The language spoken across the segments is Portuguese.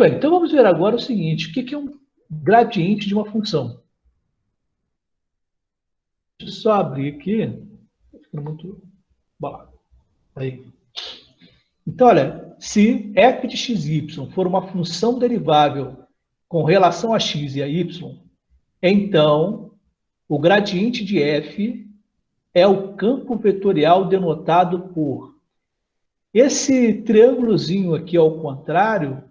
bem, então vamos ver agora o seguinte, o que é um gradiente de uma função? Deixa eu só abrir aqui. Muito... Bom, aí. Então, olha, se f de xy for uma função derivável com relação a x e a y, então o gradiente de f é o campo vetorial denotado por esse triângulozinho aqui ao contrário,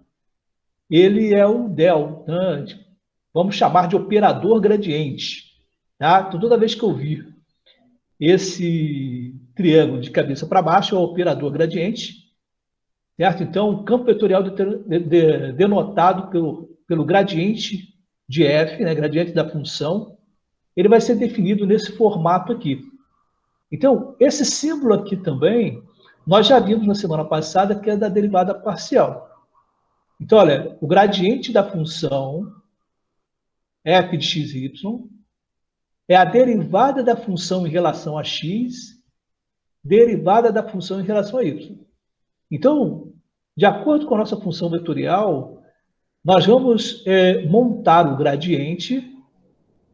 ele é o del, né? Vamos chamar de operador gradiente. Tá? Então, toda vez que eu vir esse triângulo de cabeça para baixo, é o operador gradiente, certo? Então, o campo vetorial denotado pelo gradiente de f, né? Gradiente da função, ele vai ser definido nesse formato aqui. Então, esse símbolo aqui também, nós já vimos na semana passada que é da derivada parcial. Então, olha, o gradiente da função f de xy é a derivada da função em relação a x, derivada da função em relação a y. Então, de acordo com a nossa função vetorial, nós vamos montar o gradiente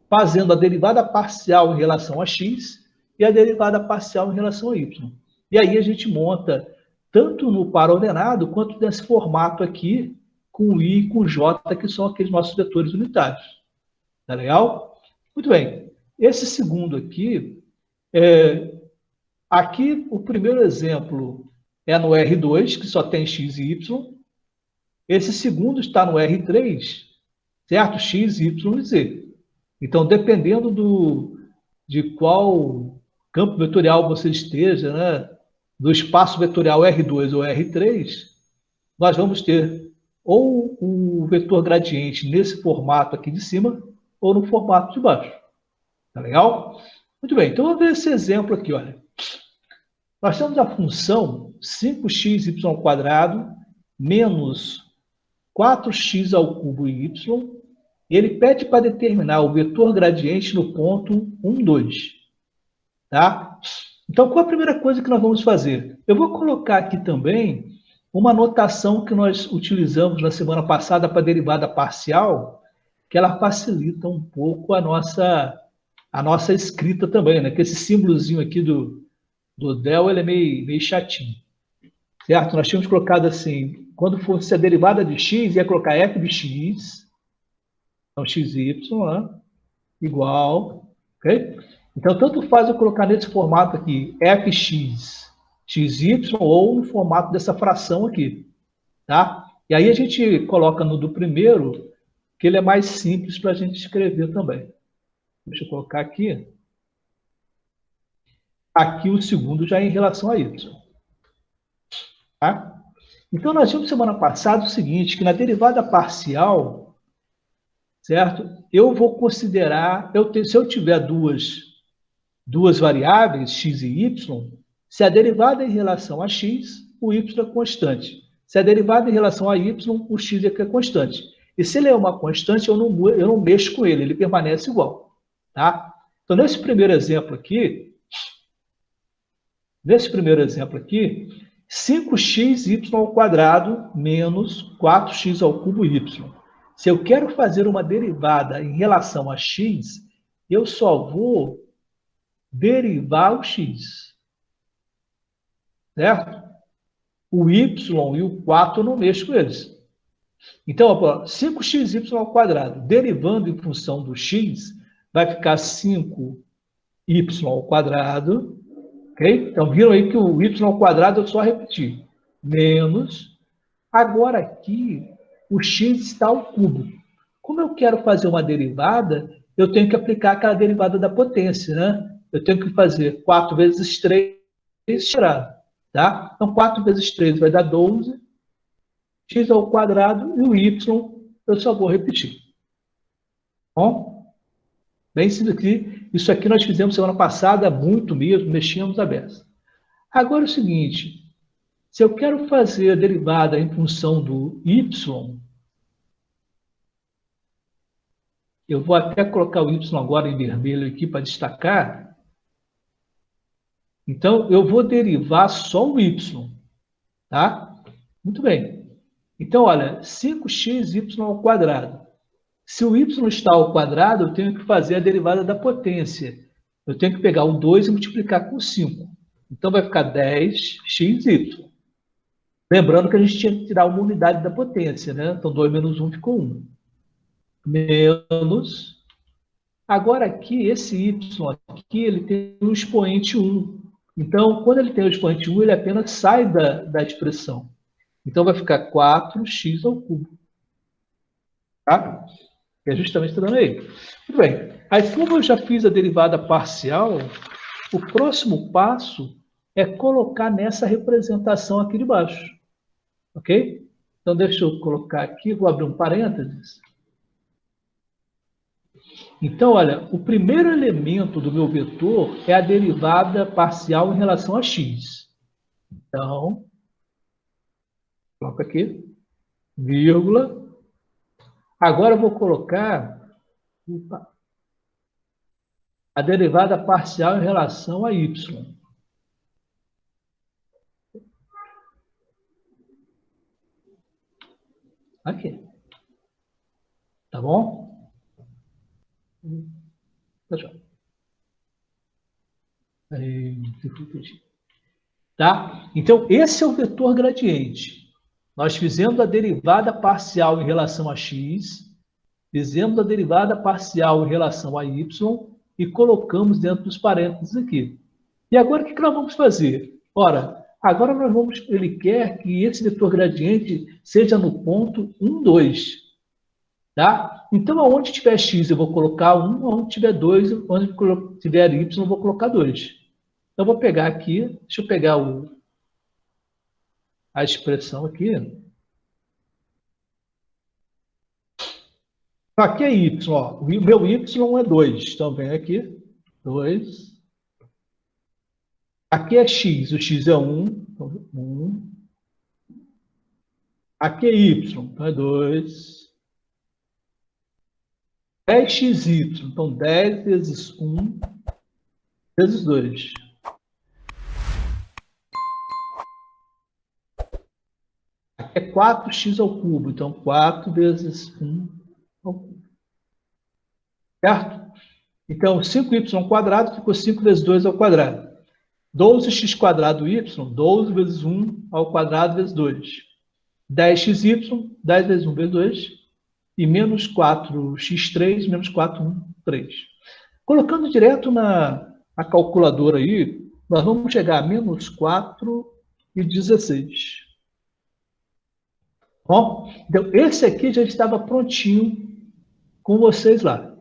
fazendo a derivada parcial em relação a x e a derivada parcial em relação a y. E aí a gente monta tanto no par ordenado quanto nesse formato aqui, com i e com j, que são aqueles nossos vetores unitários. Tá legal? Muito bem. Esse segundo aqui, aqui o primeiro exemplo é no R2, que só tem x e y. Esse segundo está no R3, certo? X, y e z. Então, dependendo de qual campo vetorial você esteja, né, do espaço vetorial R2 ou R3, nós vamos ter ou o vetor gradiente nesse formato aqui de cima, ou no formato de baixo. Tá legal? Muito bem, então vamos ver esse exemplo aqui, olha. Nós temos a função 5xy² menos 4x ao cubo y, e ele pede para determinar o vetor gradiente no ponto 1, 2. Tá? Então, qual a primeira coisa que nós vamos fazer? Eu vou colocar aqui também uma notação que nós utilizamos na semana passada para a derivada parcial, que ela facilita um pouco a nossa escrita também, né? Que esse símbolozinho aqui do del, ele é meio chatinho. Certo? Nós tínhamos colocado assim, quando fosse a derivada de x, ia colocar f de x, então xy, né? Igual, ok? Então, tanto faz eu colocar nesse formato aqui, fx, xy, ou no formato dessa fração aqui, tá? E aí a gente coloca no do primeiro, que ele é mais simples para a gente escrever também. Deixa eu colocar aqui. Aqui o segundo já é em relação a y. Tá? Então, nós vimos semana passada o seguinte, que na derivada parcial, certo? Eu vou considerar, se eu tiver duas variáveis, x e y, se a derivada é em relação a x, o y é constante. Se a derivada é em relação a y, o x é constante. E se ele é uma constante, eu não mexo com ele, ele permanece igual. Tá? Então, nesse primeiro exemplo aqui, 5xy² menos 4x ao cubo y. Se eu quero fazer uma derivada em relação a x, eu só vou derivar o x. Certo? O y e o 4 eu não mexo com eles. Então, 5xy², derivando em função do x, vai ficar 5y². Ok? Então, viram aí que o y² eu só repetir. Menos. Agora aqui, o x está ao cubo. Como eu quero fazer uma derivada, eu tenho que aplicar aquela derivada da potência, né? Eu tenho que fazer 4 vezes 3 tirado. Tá? Então, 4 vezes 3 vai dar 12. X ao quadrado e o y eu só vou repetir. Bom? Bem simples aqui. Isso aqui nós fizemos semana passada, muito mesmo, mexíamos a beça. Agora é o seguinte, se eu quero fazer a derivada em função do y, eu vou até colocar o y agora em vermelho aqui para destacar. Então, eu vou derivar só o y. Tá? Muito bem. Então, olha, 5xy ao quadrado. Se o y está ao quadrado, eu tenho que fazer a derivada da potência. Eu tenho que pegar o 2 e multiplicar com 5. Então, vai ficar 10xy. Lembrando que a gente tinha que tirar uma unidade da potência, né? Então, 2 menos 1 ficou 1. Menos... Agora, aqui, esse y aqui, ele tem o expoente 1. Então, quando ele tem o expoente 1, ele apenas sai da expressão. Então, vai ficar 4x ao cubo. Tá? Que é justamente está dando aí. Muito bem. Aí, como eu já fiz a derivada parcial, o próximo passo é colocar nessa representação aqui de baixo. Ok? Então, deixa eu colocar aqui, vou abrir um parênteses. Então, olha, o primeiro elemento do meu vetor é a derivada parcial em relação a x. Então, coloco aqui, vírgula. Agora eu vou colocar a derivada parcial em relação a y. Aqui. Tá bom? Deixa eu... Tá? Então, esse é o vetor gradiente. Nós fizemos a derivada parcial em relação a x, fizemos a derivada parcial em relação a y e colocamos dentro dos parênteses aqui. E agora, o que nós vamos fazer? Ora, agora nós vamos... Ele quer que esse vetor gradiente seja no ponto 1, 2. Tá? Então, aonde tiver x, eu vou colocar 1, onde tiver 2, onde tiver y, eu vou colocar 2. Então, eu vou pegar aqui, deixa eu pegar a expressão aqui. Aqui é y, ó. O meu y é 2. Então, vem aqui, 2. Aqui é x, o x é 1. Então, 1. Aqui é y, então é 2. 10xy, então 10 vezes 1 vezes 2. Aqui é 4x ao cubo, então 4 vezes 1 ao cubo. Certo? Então, 5y quadrado ficou 5 vezes 2 ao quadrado. 12x quadrado y, 12 vezes 1 ao quadrado vezes 2. 10xy, 10 vezes 1 vezes 2. E menos 4x3, menos 4, 1, 3. Colocando direto na calculadora aí, nós vamos chegar a menos 4 e 16. Bom, então esse aqui já estava prontinho com vocês lá.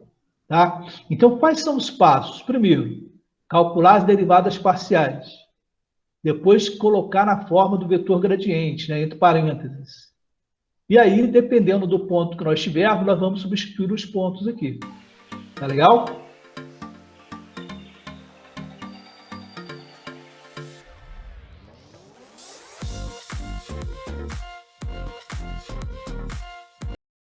Tá? Então, quais são os passos? Primeiro, calcular as derivadas parciais. Depois, colocar na forma do vetor gradiente, né, entre parênteses. E aí, dependendo do ponto que nós tivermos, nós vamos substituir os pontos aqui. Tá legal?